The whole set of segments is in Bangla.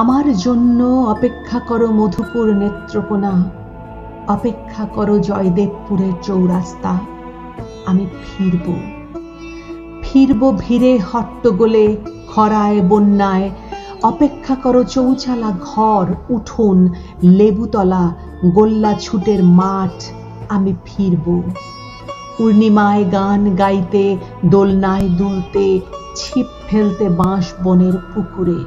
আমার জন্য অপেক্ষা করো মধুপুর নেত্রকোনা, অপেক্ষা করো জয়দেবপুরের চৌরাস্তা। আমি ফিরব, ফিরব ভিড়ে হট্টগোলে, খরায় বন্যায়। অপেক্ষা করো চৌচালা ঘর, উঠোন, লেবুতলা, গোল্লা ছুটের মাঠ। আমি ফিরব পূর্ণিমায় গান গাইতে, দোলনায় দুলতে, ছিপ ফেলতে বাঁশ বনের পুকুরে।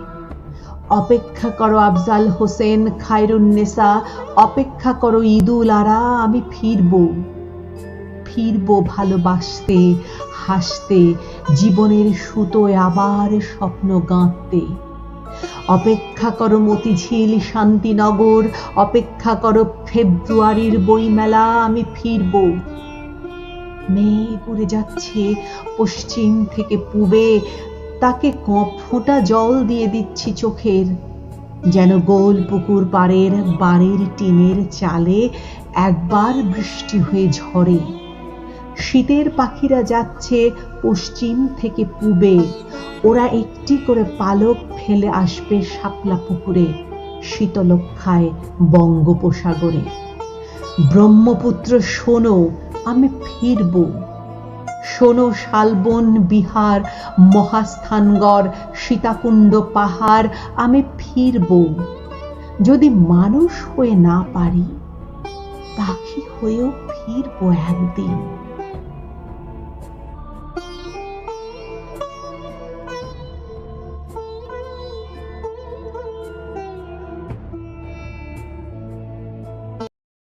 অপেক্ষা করো আফজাল হোসেন, খায়রুন্নেসা, অপেক্ষা করো ঈদুল আরা। আমি ফিরব, ফিরব ভালোবাসতে, হাসতে, জীবনের সুতোয় আবার স্বপ্ন গাঁথতে। অপেক্ষা করো মতিঝিল, শান্তিনগর, অপেক্ষা করো ফেব্রুয়ারির বইমেলা। আমি ফিরব। মেঘ উড়ে যাচ্ছে পশ্চিম থেকে পূবে, তাকে ফোঁটা জল দিয়ে দিচ্ছি চোখের, যেন গোল পুকুর পাড়ের বাড়ির টিনের চালে একবার বৃষ্টি হয়ে ঝরে। শীতের পাখিরা যাচ্ছে পশ্চিম থেকে পূবে, ওরা একটি করে পালক ফেলে আসবে শাপলা পুকুরে, শীতলক্ষায় বঙ্গোপসাগরে। ব্রহ্মপুত্র শোনো, আমি ফিরব। শোনো শালবন বিহার, মহাস্থানগড়, সীতাকুণ্ড পাহাড়। আমি ফিরব। যদি মানুষ হয়ে না পারি, পাখি হয়েও ফিরব একদিন।